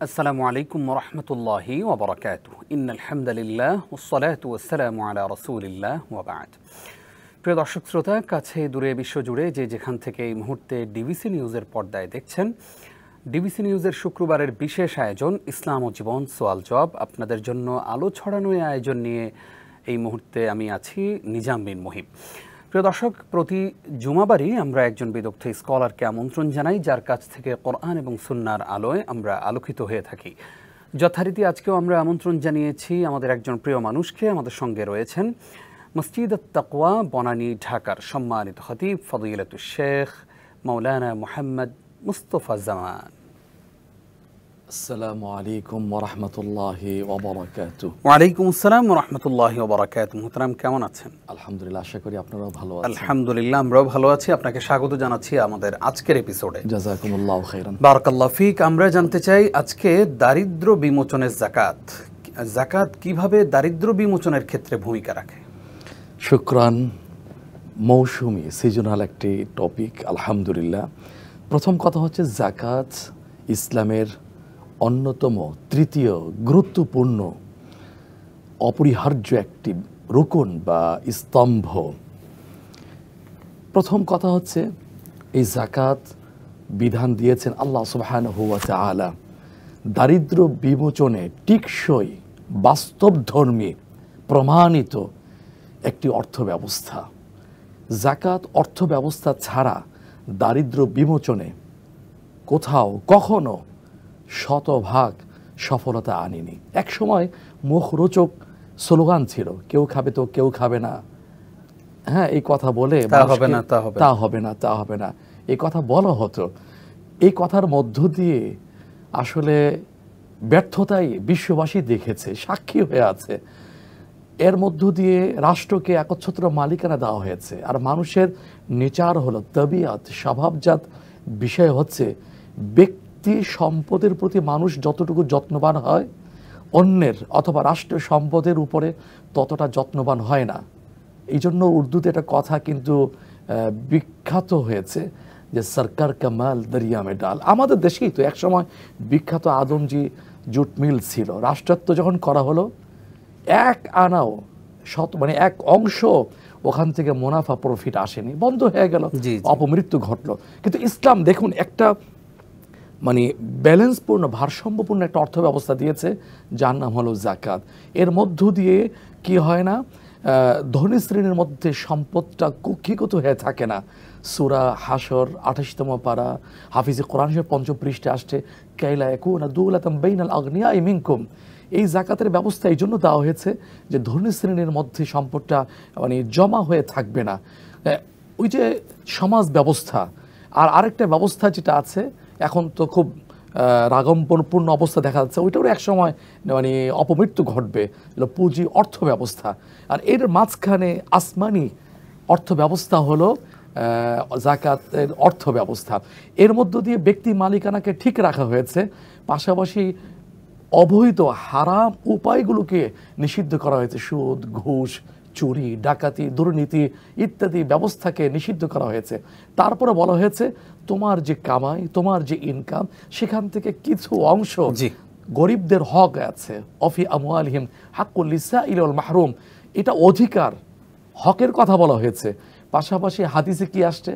আসসালামু আলাইকুম ওরহমতুল্লাহি ওবরাকাতুহু ইন্নাল হামদুলিল্লাহ ওয়াসসালাতু ওয়াসসালামু আলা রাসূলিল্লাহ ওয়া বা'দ। প্রিয় দর্শক শ্রোতা, কাছে দূরে বিশ্বজুড়ে যে যেখান থেকে এই মুহূর্তে ডিবিসি নিউজের পর্দায় দেখছেন, ডিবিসি নিউজের শুক্রবারের বিশেষ আয়োজন ইসলাম ও জীবন সোয়াল জবাব আপনাদের জন্য আলো ছড়ানো আয়োজন নিয়ে এই মুহূর্তে আমি আছি নিজাম বিন মুহিব। প্রিয় দর্শক, প্রতি জুমাবারই আমরা একজন বিদগ্ধ স্কলারকে আমন্ত্রণ জানাই, যার কাছ থেকে কোরআন এবং সুন্নাহর আলোয় আমরা আলোকিত হয়ে থাকি। যথারীতি আজকেও আমরা আমন্ত্রণ জানিয়েছি আমাদের একজন প্রিয় মানুষকে। আমাদের সঙ্গে রয়েছেন মসজিদ আত-তাকওয়া বনানী ঢাকার সম্মানিত খতিব ফদিলাতুশ শেখ মাওলানা মুহাম্মদ মুস্তাফা জামান। আসসালামু আলাইকুম ওয়া রাহমাতুল্লাহি ওয়া বারাকাতুহু। ওয়া আলাইকুম আসসালাম ওয়া রাহমাতুল্লাহি ওয়া বারাকাতুহু। মুহতারাম, কেমন আছেন? আলহামদুলিল্লাহ, আশা করি আপনারাও ভালো আছেন। আলহামদুলিল্লাহ, আমরাও ভালো আছি। আপনাকে স্বাগত জানাচ্ছি আমাদের আজকের এপিসোডে। জাযাকুমুল্লাহু খাইরান। বারাকাল্লাহু ফিক। আমরা জানতে চাই আজকে দারিদ্র বিমোচনের যাকাত কিভাবে দারিদ্র বিমোচনের ক্ষেত্রে ভূমিকা রাখে। শুকরান। মৌসুমি সিজনাল একটি টপিক, আলহামদুলিল্লাহ। প্রথম কথা হচ্ছে যাকাত ইসলামের অন্যতম তৃতীয় গুরুত্বপূর্ণ অপরিহার্য একটি রুকন বা স্তম্ভ। প্রথম কথা হচ্ছে এই যাকাত বিধান দিয়েছেন আল্লাহ সুবহানাহু ওয়া তাআলা দারিদ্র বিমোচনে টিকসই বাস্তবধর্মী প্রমাণিত একটি অর্থ ব্যবস্থা। যাকাত অর্থ ব্যবস্থা ছাড়া দারিদ্র বিমোচনে কোথাও কখনো শতভাগ সফলতা আনেনি। এক সময় মুখরোচক স্লোগান ছিল, কেউ খাবে তো কেউ খাবে না। হ্যাঁ, এই কথা বলে তা হবে না, তা হবে না, এই কথা বলা হতো। এই কথার মধ্য দিয়ে আসলে ব্যর্থতাই বিশ্ববাসী দেখেছে, সাক্ষী হয়ে আছে। এর মধ্য দিয়ে রাষ্ট্রকে একচ্ছত্র মালিকানা দেওয়া হয়েছে। আর মানুষের নেচার হলো, তবিয়াত, স্বভাবজাত বিষয় হচ্ছে ব্যক্তি সম্পদের প্রতি মানুষ যতটুকু যত্নবান হয়, অন্যের অথবা রাষ্ট্র সম্পদের উপরে ততটা যত্নবান হয় না। এই জন্য উর্দুতে একটা কথা কিন্তু বিখ্যাত হয়েছে যে সরকার কামাল দরিয়া মে ডাল। আমাদের দেশেই তো একসময় বিখ্যাত আদমজি জুট মিল ছিল। রাষ্ট্রায়ত্ত যখন করা হলো, এক আনাও মানে এক অংশ ওখান থেকে মুনাফা প্রফিট আসেনি, বন্ধ হয়ে গেল, অপমৃত্যু ঘটলো। কিন্তু ইসলাম দেখুন একটা মানে ব্যালেন্সপূর্ণ ভারসাম্যপূর্ণ একটা অর্থ ব্যবস্থা দিয়েছে, যার নাম হলো যাকাত। এর মধ্য দিয়ে কি হয় না, ধনী শ্রেণীর মধ্যে সম্পদটা কুক্ষিগত হয়ে থাকে না। সূরা হাশর 28তম পারা হাফিজে কোরআন 5ম পৃষ্ঠাে আসছে, কাইলা ইয়াকুনা দুলাতাম বাইনাল আগনিয়াই মিনকুম। এই যাকাতের ব্যবস্থা এই জন্য দেওয়া হয়েছে যে ধনী শ্রেণীর মধ্যে সম্পদটা মানে জমা হয়ে থাকবে না। ওই যে সমাজ ব্যবস্থা। আর আরেকটা ব্যবস্থা যেটা আছে, এখন তো খুব রাগমপূর্ণ অবস্থা দেখা যাচ্ছে, ওইটারও এক সময় মানে অপমৃত্যু ঘটবে, পুঁজি অর্থ ব্যবস্থা। আর এর মাঝখানে আসমানি অর্থ ব্যবস্থা হলো যাকাতের অর্থ ব্যবস্থা। এর মধ্য দিয়ে ব্যক্তি মালিকানাকে ঠিক রাখা হয়েছে, পাশাপাশি অবৈধ হারাম উপায়গুলোকে নিষিদ্ধ করা হয়েছে। সুদ, ঘুষ, চুরি, ডাকাতি, দুর্নীতি ইত্যাদি ব্যবস্থাকে নিষিদ্ধ করা হয়েছে। তারপরে বলা হয়েছে তোমার যে কামাই, তোমার যে ইনকাম, সেখান থেকে কিছু অংশ গরিবদের হক আছে। অফি আমওয়ালিহিম হাক্কুল লিসাইল ওয়াল মাহরুম, এটা অধিকার, হকের কথা বলা হয়েছে। পাশাপাশি হাদিসে কি আসছে,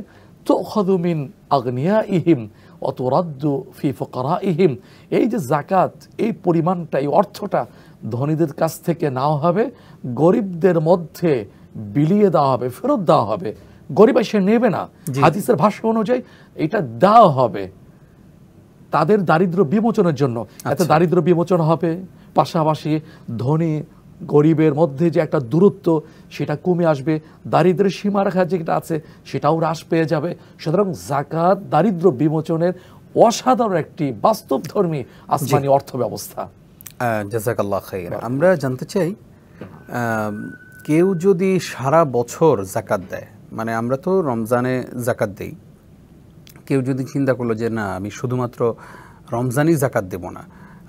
তুখাযু মিন আগনিয়াইহিম ওয়া তুরাদ্দু ফি ফুকারাইহিম। এই যে যাকাত, এই পরিমাণটা, এই অর্থটা ধনীদের কাছ থেকে নেওয়া হবে, গরিবদের মধ্যে বিলিয়ে দেওয়া হবে, ফেরত দেওয়া হবে। গরিব এসে নেবে না, হাদিসের ভাষ্য অনুযায়ী এটা দেওয়া হবে তাদের দারিদ্র বিমোচনের জন্য। এতে দারিদ্র বিমোচন হবে, পাশাপাশি ধনী গরিবের মধ্যে যে একটা দূরত্ব সেটা কমে আসবে, দারিদ্র্যের সীমারেখা যেটা আছে সেটাও হ্রাস পেয়ে যাবে। সুতরাং যাকাত দারিদ্র বিমোচনের অসাধারণ একটি বাস্তবধর্মী আসমানি অর্থ ব্যবস্থা। জাযাকাল্লাহ খাইর। আমরা জানতে চাই, কেউ যদি সারা বছর যাকাত দেয়, মানে আমরা তো রমজানে যাকাত দেই, কেউ যদি চিন্তা করলো যে না আমি শুধুমাত্র রমজানই যাকাত দেব না,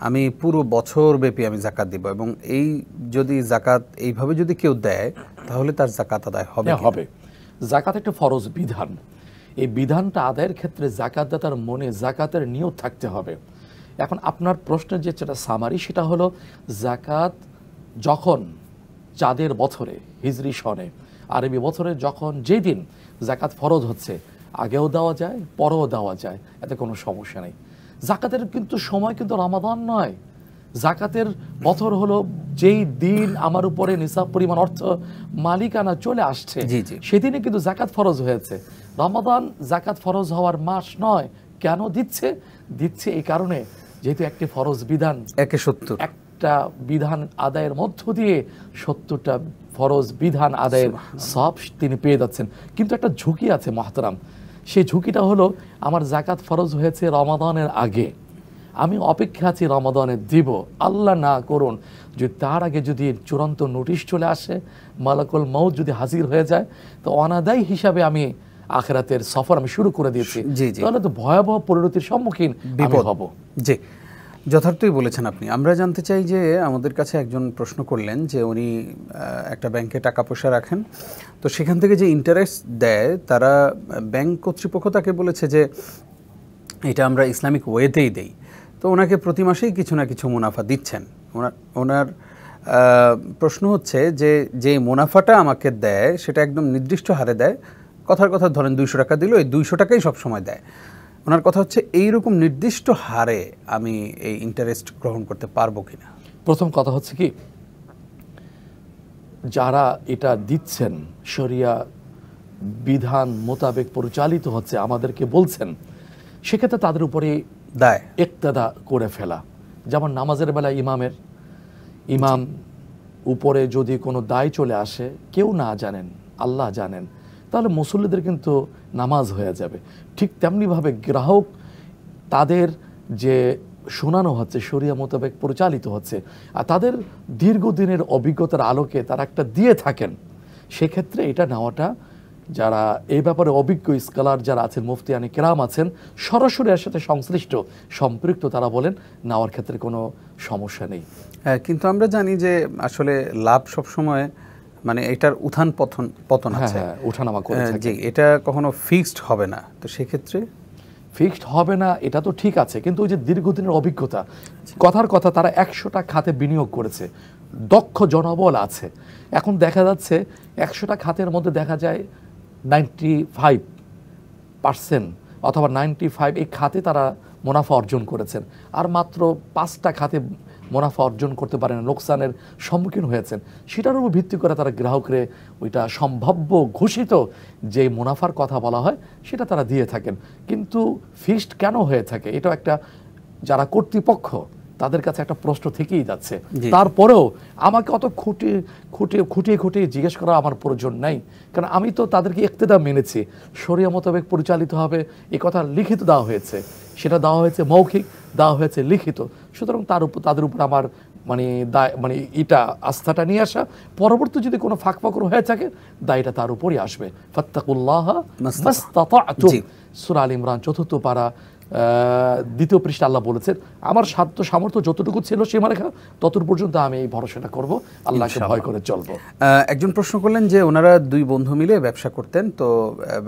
আমি পুরো বছর ব্যাপী আমি যাকাত দিব, এবং এই যদি যাকাত এইভাবে যদি কেউ দেয় তাহলে তার যাকাত আদায় হবে? হবে। যাকাত একটা ফরজ বিধান। এই বিধানটা আদায়ের ক্ষেত্রে যাকাতদাতার মনে যাকাতের নিয়ত থাকতে হবে। এখন আপনার প্রশ্নের যে যেটা সামারি সেটা হলো জাকাত যখন চাঁদের বছরে হিজরি সনে আরবি বছরে যখন যেদিন জাকাত ফরজ হচ্ছে আগেও দেওয়া যায় পরেও দেওয়া যায়, এতে কোনো সমস্যা নেই। জাকাতের কিন্তু সময় কিন্তু রমাদান নয়, জাকাতের বছর হলো যেই দিন আমার উপরে নিসাব পরিমাণ অর্থ মালিকানা চলে আসছে সেদিনে কিন্তু জাকাত ফরজ হয়েছে। রমাদান জাকাত ফরজ হওয়ার মাস নয়। কেন দিচ্ছে এই কারণে যেহেতু একটি ফরজ বিধান, একটা বিধান আদায়ের মধ্য দিয়ে 70টা ফরজ বিধান আদায়ের সব তিনি পেয়ে যাচ্ছেন। কিন্তু একটা ঝুঁকি আছে মহতারাম, সেই ঝুঁকিটা হলো আমার জাকাত ফরজ হয়েছে রমাদানের আগে, আমি অপেক্ষা আছি রমাদানে দিব, আল্লাহ না করুন যদি তার আগে যদি চূড়ান্ত নোটিশ চলে আসে, মালাকুল মউত যদি হাজির হয়ে যায়, তো অনাদায়ী হিসাবে আমি আখিরাতের সফর আমি শুরু করে দিয়েছি, তাহলে তো ভয়াবহ পরিণতির সম্মুখীন বিপদ হব। জি, যথার্থই বলেছেন আপনি। আমরা জানতে চাই যে আমাদের কাছে একজন প্রশ্ন করলেন যে উনি একটা ব্যাংকে টাকা পয়সা রাখেন, তো সেখান থেকে যে ইন্টারেস্ট দেয় তারা ব্যাংক কর্তৃপক্ষ তাকে বলেছে যে এটা আমরা ইসলামিক ওয়েতেই দেই, তো ওনাকে প্রতি মাসেই কিছু না কিছু মুনাফা দিচ্ছেন। ওনার প্রশ্ন হচ্ছে যে যে মুনাফাটা আমাকে দেয় সেটা একদম নির্দিষ্ট হারে দেয়, কথার কথা ধরেন 200 টাকা দিল, এই 200 টাকাই সবসময় দেয়। ওনার কথা হচ্ছে এইরকম নির্দিষ্ট হারে আমি এই ইন্টারেস্ট গ্রহণ করতে পারবো কিনা। প্রথম কথা হচ্ছে কি, যারা এটা দিচ্ছেন শরিয়া বিধান মোতাবেক পরিচালিত হচ্ছে আমাদেরকে বলছেন, সেক্ষেত্রে তাদের উপরে দায় ইক্তেদা করে ফেলা। যেমন নামাজের বেলা ইমাম উপরে যদি কোনো দায় চলে আসে, কেউ না জানেন আল্লাহ জানেন, তাহলে মুসল্লিদের কিন্তু নামাজ হয়ে যাবে। ঠিক তেমনিভাবে গ্রাহক তাদের যে শোনানো হচ্ছে শরিয়া মোতাবেক পরিচালিত হচ্ছে আর তাদের দীর্ঘদিনের অভিজ্ঞতার আলোকে তারা একটা দিয়ে থাকেন, সেক্ষেত্রে এটা নেওয়াটা, যারা এই ব্যাপারে অভিজ্ঞ স্কলার যারা আছেন, মুফতিয়ানি কেরাম আছেন, সরাসরি এর সাথে সংশ্লিষ্ট সম্পৃক্ত, তারা বলেন নেওয়ার ক্ষেত্রে কোনো সমস্যা নেই। হ্যাঁ, কিন্তু আমরা জানি যে আসলে লাভ সবসময় মানে এটার উত্থান পতন আছে, ওঠানামা করে থাকে। জি, এটা কখনো ফিক্সড হবে না, তো সেক্ষেত্রে ফিক্সড হবে না এটা তো ঠিক আছে, কিন্তু ওই যে দীর্ঘদিনের অভিজ্ঞতা, কথার কথা তারা 100টা খাতে বিনিয়োগ করেছে, দক্ষ জনবল আছে। এখন দেখা যাচ্ছে 100টা খাতের মধ্যে দেখা যায় 95% অথবা 95 এই খাতে তারা মুনাফা অর্জন করেছেন, আর মাত্র 5টা খাতে মুনাফা অর্জন করতে পারেন, লোকসানের সম্মুখীন হয়েছেন। সেটার উপর ভিত্তি করে তারা গ্রাহকরে ওইটা সম্ভাব্য ঘোষিত যে মুনাফার কথা বলা হয় সেটা তারা দিয়ে থাকেন। কিন্তু ফিক্সড কেন হয়ে থাকে, এটা একটা যারা কর্তৃপক্ষ তাদের কাছে একটা প্রশ্ন থেকেই যাচ্ছে। তারপরেও আমাকে অত খুঁটিয়ে জিজ্ঞেস করা আমার প্রয়োজন নাই, কারণ আমি তো তাদেরকে ইক্তেদা মেনেছি, শরিয়া মোতাবেক পরিচালিত হবে এই কথা লিখিত দেওয়া হয়েছে, সেটা দেওয়া হয়েছে মৌখিক, দেওয়া হয়েছে লিখিত। সুতরাং তাদের উপর আমার মানে এটা আস্থাটা নিয়ে আসা, পরবর্তী যদি কোনো ফাঁকফাকর হয়ে থাকে দায়টা তার উপরই আসবে। ফাত্তাকুল্লাহ মাসতাতা'তুম, সূরা আল ইমরান 4th পারা 2য় পৃষ্ঠা আল্লাহ বলেছেন, আমার সাধ্য সামর্থ্য যতটুকু ছিল সীমারেখা ততটুকু পর্যন্ত আমি এই ভরসাটা করব, আল্লাহকে ভয় করে চলবো। একজন প্রশ্ন করলেন যে ওনারা 2 বন্ধু মিলে ব্যবসা করতেন, তো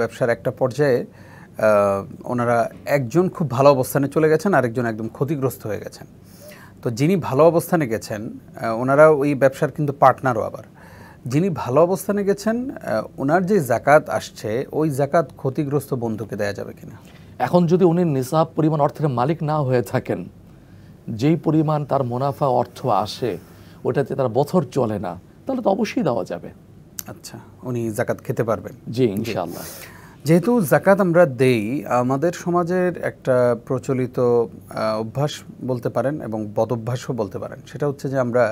ব্যবসার একটা পর্যায়ে ওনারা একজন খুব ভালো অবস্থানে চলে গেছেন, আরেকজন একদম ক্ষতিগ্রস্ত হয়ে গেছেন। তো যিনি ভালো অবস্থানে গেছেন ওনারা ওই ব্যবসার কিন্তু পার্টনারও, আবার যিনি ভালো অবস্থানে গেছেন ওনার যে জাকাত আসছে ওই জাকাত ক্ষতিগ্রস্ত বন্ধুকে দেয়া যাবে কিনা। এখন যদি উনি নিসাব পরিমাণ অর্থের মালিক না হয়ে থাকেন, যেই পরিমাণ তার মুনাফা অর্থ আসে ওটাতে তার বছর চলে না, তাহলে তো অবশ্যই দেওয়া যাবে। আচ্ছা, উনি জাকাত খেতে পারবেন? জি, ইনশাআল্লাহ। যেহেতু জাকাত আমরা দেই, আমাদের সমাজের একটা প্রচলিত অভ্যাস বলতে পারেন এবং বদঅভ্যাসও বলতে পারেন, সেটা হচ্ছে যে আমরা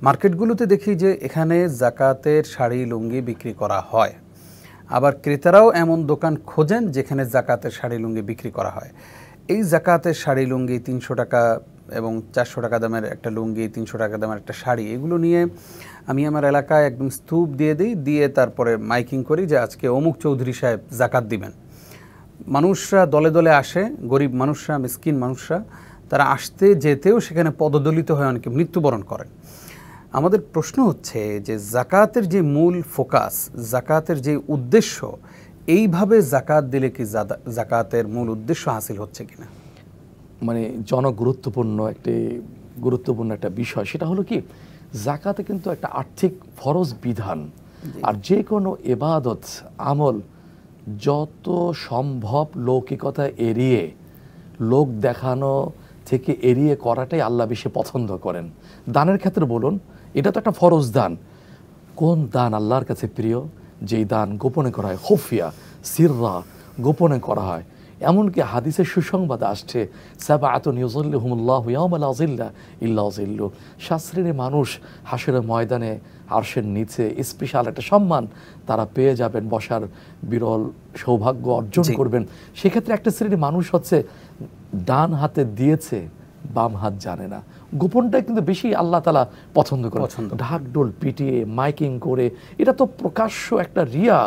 মার্কেটগুলোতে দেখি যে এখানে জাকাতের শাড়ি লুঙ্গি বিক্রি করা হয়, আবার ক্রেতারাও এমন দোকান খোঁজেন যেখানে জাকাতের শাড়ি লুঙ্গি বিক্রি করা হয়। এই জাকাতের শাড়ি লুঙ্গি 300 টাকা এবং 400 টাকা দামের একটা লুঙ্গি, 300 টাকা দামের একটা শাড়ি, এগুলো নিয়ে আমি আমার এলাকায় একদম স্তূপ দিয়ে তারপরে মাইকিং করি যে আজকে অমুক চৌধুরী সাহেব জাকাত দিবেন। মানুষরা দলে দলে আসে, গরিব মানুষরা, মিসকিন মানুষরা, তারা আসতে যেতেও সেখানে পদদলিত হয়ে অনেকে মৃত্যুবরণ করেন। আমাদের প্রশ্ন হচ্ছে যে জাকাতের যে মূল ফোকাস, জাকাতের যে উদ্দেশ্য, এইভাবে জাকাত দিলে কি জাকাতের মূল উদ্দেশ্য হাসিল হচ্ছে কিনা? মানে গুরুত্বপূর্ণ একটা বিষয়, সেটা হলো কি, যাকাতে কিন্তু একটা আর্থিক ফরজ বিধান। আর যে কোনো ইবাদত আমল যত সম্ভব লৌকিকতা এড়িয়ে, লোক দেখানো থেকে এড়িয়ে করাটাই আল্লাহ বেশি পছন্দ করেন। দানের ক্ষেত্রে বলুন, এটা তো একটা ফরজ দান। কোন দান আল্লাহর কাছে প্রিয়? যেই দান গোপনে করা হয়, খুফিয়া সিররা, গোপনে করা হয়। এমনকি হাদিসের সুসংবাদ আসছে, সাবআতুন ইউযিল্লুহুমুল্লাহু ইয়াওমা লা যিল্লা ইল্লা যিল্লু। 7 শ্রেণীর মানুষ হাসরের ময়দানে আরশের নিচে স্পেশাল একটা সম্মান তারা পেয়ে যাবেন, বসার বিরল সৌভাগ্য অর্জন করবেন। সেক্ষেত্রে একটা শ্রেণীর মানুষ হচ্ছে ডান হাতে দিয়েছে, বাম হাত জানে না। গোপনটা কিন্তু বেশি আল্লাহ তাআলা পছন্দ করে। ঢাকঢোল পিটিয়ে মাইকিং করে, এটা তো প্রকাশ্য একটা রিয়া,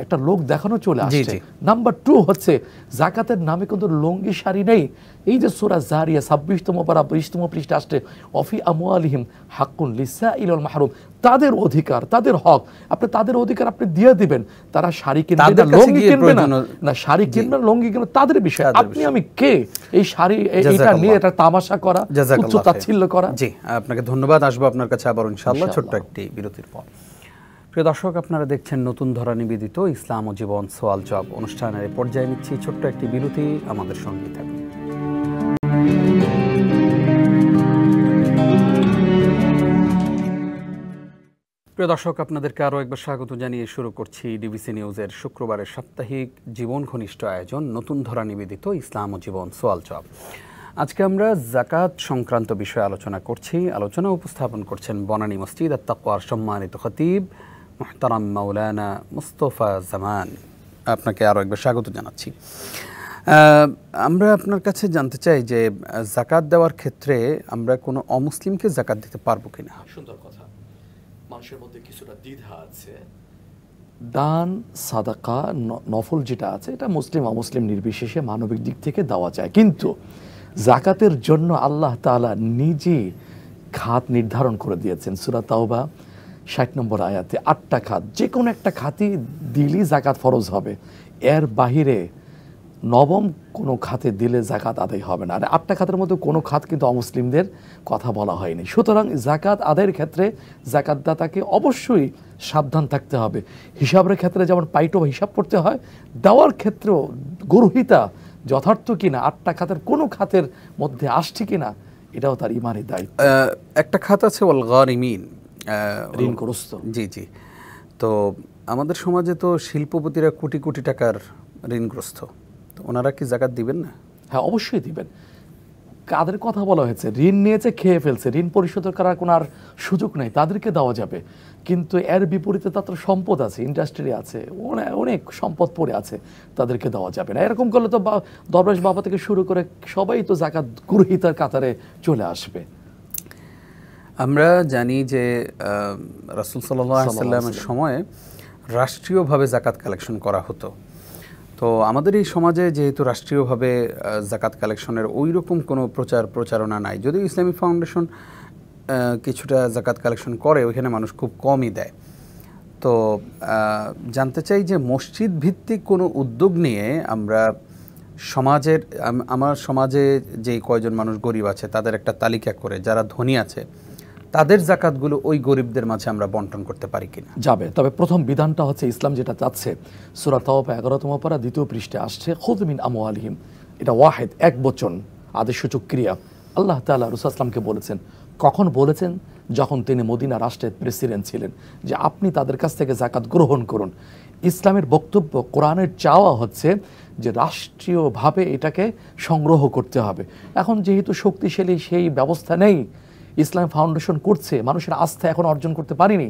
একটা লোক দেখানো চলে আসছে। নাম্বার 2 হচ্ছে যাকাতের নামে কিন্তু লঙ্গি শাড়ি নেই। এই যে সূরা জারিয়া 26তম পারা 20তম পৃষ্ঠা আসছে, অফি আমওয়ালিহিম হাক্কুন লিসাইল ওয়াল মাহরুম, তাদের অধিকার, তাদের হক, আপনি তাদের অধিকার আপনি দিয়ে দিবেন। তারা শাড়ি কিনবে না, লঙ্গি কিনবে না, না শাড়ি কিনবে না, লঙ্গি কিনবে, তাদের বিষয়। আপনি আমি কে এই শাড়ি এটা নিয়ে এটা তামাশা করা, উচ্চ তাচ্ছিল্য করা? জি, আপনাকে ধন্যবাদ। আসবো আপনার কাছে আবার ইনশাআল্লাহ ছোট্ট একটি বিরতির পর। প্রিয় দর্শক, আপনারা দেখছেন নতুন ধারা নিবেদিত ইসলাম ও জীবন সওয়াল জবাব অনুষ্ঠানের পর্যায়ে নিচ্ছি ছোট্ট একটি বিরতি, আমাদের সঙ্গে থাকুন। প্রিয় দর্শক, আপনাদেরকে আরও একবার স্বাগত জানিয়ে শুরু করছি ডিবিসি নিউজের শুক্রবারের সাপ্তাহিক জীবন ঘনিষ্ঠ আয়োজন নতুন ধারা নিবেদিত ইসলাম ও জীবন সওয়াল জবাব। আজকে আমরা যাকাত সংক্রান্ত বিষয়ে আলোচনা করছি। আলোচনা উপস্থাপন করছেন বনানী মসজিদ আত তাকওয়ার সম্মানিত খতিব মুহতারাম মাওলানা মুস্তফা জামান। আপনাকে আরও একবার স্বাগত জানাচ্ছি। আমরা আপনার কাছে জানতে চাই যে যাকাত দেওয়ার ক্ষেত্রে আমরা কোনো অমুসলিমকে যাকাত দিতে পারবো কিনা? সুন্দর কথা। মানুষের মধ্যে কিছুটা দ্বিধা আছে। দান সাদাকা নফল যেটা আছে, এটা মুসলিম অমুসলিম নির্বিশেষে মানবিক দিক থেকে দেওয়া যায়, কিন্তু যাকাতের জন্য আল্লাহ তাআলা নিজে খাত নির্ধারণ করে দিয়েছেন। সূরা তাওবা 60 নম্বর আয়াতে 8টা খাত, যে কোনো একটা খাতই দিলেই যাকাত ফরজ হবে। এর বাহিরে নবম কোনো খাতে দিলে যাকাত আদায় হবে না। আর 8টা খাতের মধ্যে কোনো খাত কিন্তু অমুসলিমদের কথা বলা হয়নি। সুতরাং যাকাত আদায়ের ক্ষেত্রে যাকাতদাতাকে অবশ্যই সাবধান থাকতে হবে। হিসাবের ক্ষেত্রে যেমন পাইটো হিসাব করতে হয়, দেওয়ার ক্ষেত্রেও গর্হিতা যথার্থ কিনা, 8টা খাতের কোনো খাতের মধ্যে আসছে কিনা, এটাও তার ইমানি দায়িত্ব। একটা খাত আছে ওয়াল গারিমিন, ঋণগ্রস্ত। জি জি। তো আমাদের সমাজে তো শিল্পপতিরা কোটি কোটি টাকার ঋণগ্রস্ত, তো ওনারা কি যাকাত দিবেন না? হ্যাঁ, অবশ্যই দিবেন। কাদের কথা বলা হয়েছে? ঋণ নিয়েছে, খেয়ে ফেলছে, ঋণ পরিশোধ করার কোনো আর সুযোগ নেই, তাদেরকে দেওয়া যাবে। কিন্তু এর বিপরীতে তাদের সম্পদ আছে, ইন্ডাস্ট্রি আছে, অনেক সম্পদ পড়ে আছে, তাদেরকে দেওয়া যাবে না। এরকম করলে তো দরবেশ বাবা থেকে শুরু করে সবাই তো যাকাত গ্রহীতার কাতারে চলে আসবে। আমরা জানি যে রাসূল সাল্লাল্লাহু আলাইহি ওয়াসাল্লামের সময়ে রাষ্ট্রীয়ভাবে যাকাত কালেকশন করা হতো। তো আমাদের এই সমাজে যেহেতু রাষ্ট্রীয়ভাবে যাকাত কালেকশনের ওই রকম কোনো প্রচারণা নাই, যদিও ইসলামিক ফাউন্ডেশন কিছুটা যাকাত কালেকশন করে, ওইখানে মানুষ খুব কমই দেয়। তো জানতে চাই যে মসজিদ ভিত্তিক কোনো উদ্যোগ নিয়ে আমরা আমার সমাজে যে কয়জন মানুষ গরিব আছে তাদের একটা তালিকা করে, যারা ধনী আছে তাদের যাকাতগুলো ওই গরিবদের মাঝে আমরা বন্টন করতে পারি কিনা? যাবে। তবে প্রথম বিধানটা হচ্ছে ইসলাম যেটা চাচ্ছে, সূরা তাওবা 11তম পারা 2য় পৃষ্ঠাে আসছে, খুয মিন আমওয়ালিহিম। এটা ওয়াহিদ, এক বচন, আদেশসূচক ক্রিয়া। আল্লাহ তাআলা রাসূল সাল্লাল্লাহু আলাইহি ওয়াসাল্লামকে বলেছেন। কখন বলেছেন? যখন তিনি মদিনা রাষ্ট্রের প্রেসিডেন্ট ছিলেন, যে আপনি তাদের কাছ থেকে যাকাত গ্রহণ করুন। ইসলামের বক্তব্য, কোরআনের চাওয়া হচ্ছে যে রাষ্ট্রীয়ভাবে এটাকে সংগ্রহ করতে হবে। এখন যেহেতু শক্তিশালী সেই ব্যবস্থা নেই, ইসলাম ফাউন্ডেশন করছে, মানুষের আস্থা এখন অর্জন করতে পারিনি,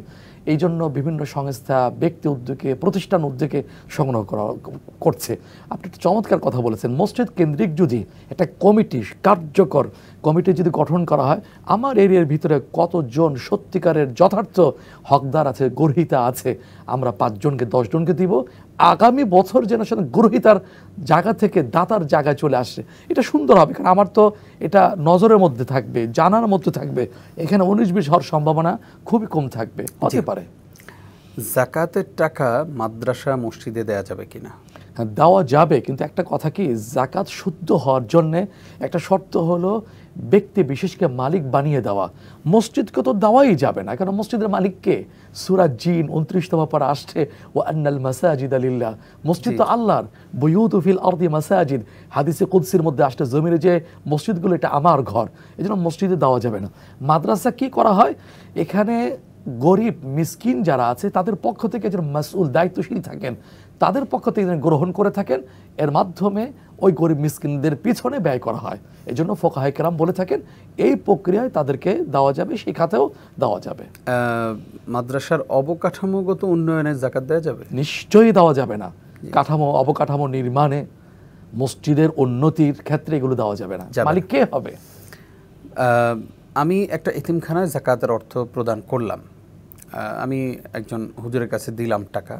এই জন্য বিভিন্ন সংস্থা, ব্যক্তি উদ্যোগে, প্রতিষ্ঠান উদ্যোগে সংগ্রহ করছে। আপনি একটা চমৎকার কথা বলেছেন, মসজিদ কেন্দ্রিক যদি একটা কমিটি, কার্যকর কমিটি যদি গঠন করা হয়, আমার এরিয়ার ভিতরে কতজন সত্যিকারের যথার্থ হকদার আছে, গ্রহীতা আছে, আমরা 5 জনকে 10 জনকে দিব। আগামী বছর যেন সেটা গ্রহীতার জায়গা থেকে দাতার জায়গায় চলে আসে, এটা সুন্দর হবে। কারণ আমার তো এটা নজরের মধ্যে থাকবে, জানার মধ্যে থাকবে, এখানে 19-20 হওয়ার সম্ভাবনা খুবই কম থাকবে। হতে পারে যাকাতের টাকা মাদ্রাসা মসজিদে দেয়া যাবে কিনা? হ্যাঁ, দেওয়া যাবে, কিন্তু একটা কথা কি, জাকাত শুদ্ধ হওয়ার জন্যে একটা শর্ত হলো ব্যক্তি বিশেষকে মালিক বানিয়ে দেওয়া। মসজিদকে তো দেওয়াই যাবে না, কারণ মসজিদের মালিককে সূরা জিন 29তম পারা আসছে, ও আন্নাল মাসাজিদ লিল্লাহ, মসজিদ তো আল্লাহর, বুয়ুতু ফিল আরদি মাসাজিদ, হাদিসে কুদসির মধ্যে আসছে জমিনে যে মসজিদগুলো এটা আমার ঘর, এজন্য মসজিদে দেওয়া যাবে না। মাদ্রাসা কি করা হয়, এখানে গরিব মিসকিন যারা আছে তাদের পক্ষ থেকে যারা মাসউল দায়িত্বশীল থাকেন তাদের পক্ষ থেকে গ্রহণ করে থাকেন, এর মাধ্যমে ওই গরিব মিসকিনদের পিছনে ব্যয় করা হয়। এই জন্য ফুকাহায়ে কেরাম বলে থাকেন এই প্রক্রিয়ায় তাদেরকে দেওয়া যাবে, সেই খাতেও দেওয়া যাবে। মাদ্রাসার অবকাঠামোগত উন্নয়নে যাকাত দেওয়া যাবে? নিশ্চয়ই দেওয়া যাবে না। কাঠামো অবকাঠামো নির্মাণে, মসজিদের উন্নতির ক্ষেত্রে এগুলো দেওয়া যাবে না। মালিক কে হবে? আমি একটা এতিমখানায় যাকাতের অর্থ প্রদান করলাম, আমি একজন হুজুরের কাছে দিলাম টাকা,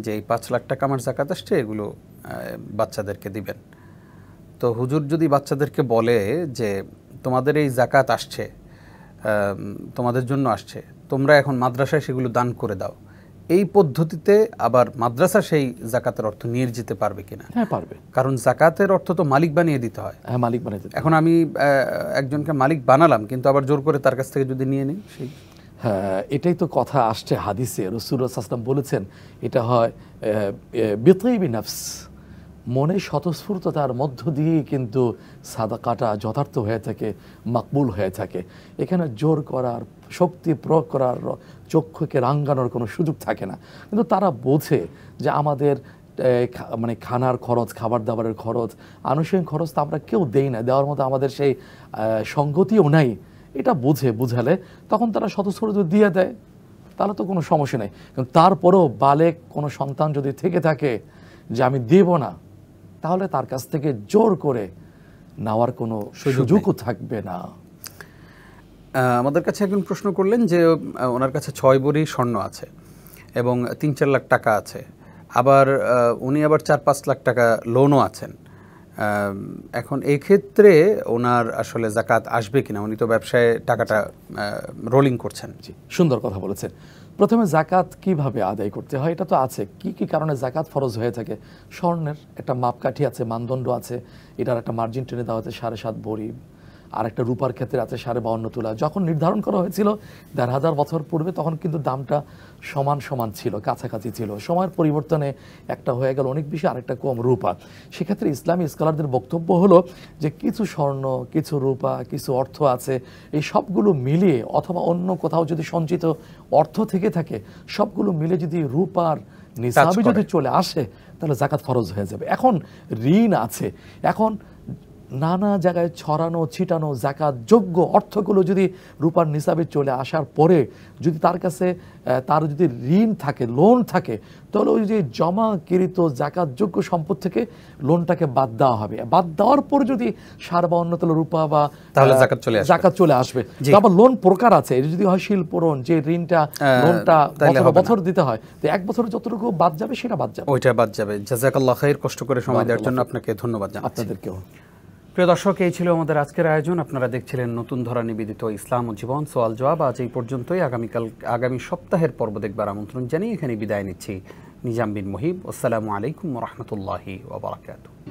যে এই 5 লাখ টাকা আমার যাকাত আসছে, এগুলো বাচ্চাদেরকে দিবেন। তো হুজুর যদি বাচ্চাদেরকে বলে যে তোমাদের এই যাকাত আসছে, তোমাদের জন্য আসছে, তোমরা এখন মাদ্রাসায় সেগুলো দান করে দাও, এই পদ্ধতিতে আবার মাদ্রাসা সেই যাকাতের অর্থ নিয়ে যেতে পারবে কিনা? হ্যাঁ, পারবে, কারণ যাকাতের অর্থ তো মালিক বানিয়ে দিতে হয়। হ্যাঁ, মালিক বানিয়ে দিতে। এখন আমি একজনকে মালিক বানালাম, কিন্তু আবার জোর করে তার কাছ থেকে যদি নিয়ে নিই, সেই হ্যাঁ, এটাই তো কথা আসছে হাদিসে। রাসূলুল্লাহ সাল্লাল্লাহু আলাইহি ওয়াসাল্লাম বলেছেন এটা হয় বিতিবি নফস, মনে স্বতঃস্ফূর্ততার মধ্য দিয়েই কিন্তু সাদাকাটা যথার্থ হয়ে থাকে, মাকবুল হয়ে থাকে। এখানে জোর করার, শক্তি প্রয়োগ করার, চক্ষুকে রাঙ্গানোর কোনো সুযোগ থাকে না। কিন্তু তারা বোঝে যে আমাদের মানে খানার খরচ, খাবার দাবারের খরচ, আনুষঙ্গিক খরচ তো আমরা কেউ দেই না, দেওয়ার মতো আমাদের সেই সঙ্গতিও নাই। এটা বুঝালে তখন তারা স্বতঃস্ফূর্ত দিয়ে দেয়, তাহলে তো কোনো সমস্যা নেই। কিন্তু তারপরেও বালেক কোনো সন্তান যদি থেকে থাকে যে আমি দেব না, তাহলে তার কাছ থেকে জোর করে নেওয়ার কোনো সুযোগও থাকবে না। আমাদের কাছে একজন প্রশ্ন করলেন যে ওনার কাছে 6 ভরি স্বর্ণ আছে এবং 3-4 লাখ টাকা আছে, আবার উনি আবার 4-5 লাখ টাকা লোনও আছেন। এখন এই ক্ষেত্রে ওনার আসলে যাকাত আসবে কিনা? উনি তো ব্যবসায় টাকাটা রোলিং করছেন। জি, সুন্দর কথা বলেছেন। প্রথমে যাকাত কিভাবে আদায় করতে হয় এটা তো আছে, কি কি কারণে যাকাত ফরজ হয়ে থাকে। স্বর্ণের একটা মাপকাঠি আছে, মানদণ্ড আছে, এটার একটা মার্জিন টেনে দেওয়া হচ্ছে 7.5 ভরি, আর একটা রূপার ক্ষেত্রে আছে 52.5 তোলা। যখন নির্ধারণ করা হয়েছিল 1500 বছর পূর্বে, তখন কিন্তু দামটা সমান ছিল, কাছাকাছি ছিল। সময়ের পরিবর্তনে একটা হয়ে গেল অনেক বেশি, আরেকটা কম রূপা। সেক্ষেত্রে ইসলামী স্কলারদের বক্তব্য হলো যে কিছু স্বর্ণ, কিছু রূপা, কিছু অর্থ আছে, এই সবগুলো মিলিয়ে অথবা অন্য কোথাও যদি সঞ্চিত অর্থ থেকে থাকে, সবগুলো মিলে যদি রূপার নিসাবে যদি চলে আসে, তাহলে যাকাত ফরজ হয়ে যাবে। এখন ঋণ আছে, এখন নানা জায়গায় ছড়ানো ছিটানো যাকাত যোগ্য অর্থগুলো যদি রূপার নিসাবে চলে আসার পরে যদি তার কাছে তার যদি ঋণ থাকে, লোন থাকে, তাহলে ওই যে জমাকৃত যাকাত যোগ্য সম্পদ থেকে লোনটাকে বাদ দেওয়া হবে। বাদ দেওয়ার পর যদি 52 তোলা রূপা বা তাহলে যাকাত চলে আসবে। আবার লোন প্রকার আছে, এটা যদি হয় শিল্পরণ, যে ঋণটা লোনটা বছর দিতে হয়, তো 1 বছরে যতটুকু বাদ যাবে সেটা বাদ যাবে, ওইটা বাদ যাবে। জাযাকাল্লাহ খাইর, কষ্ট করে সময় দেওয়ার জন্য আপনাকে ধন্যবাদ জানাচ্ছি। আপনাদেরকেও। প্রিয় দর্শক, এই ছিল আমাদের আজকের আয়োজন। আপনারা দেখছিলেন নতুন ধরা নিবেদিত ইসলাম ও জীবন সওয়াল জবাব। আজ এই পর্যন্তই। আগামী সপ্তাহের পর্ব দেখবার আমন্ত্রণ জানিয়ে এখানে বিদায় নিচ্ছি। নিজাম বিন মুহিব। আসসালামু আলাইকুম ওয়া রাহমাতুল্লাহি ওয়া বারাকাতুহু।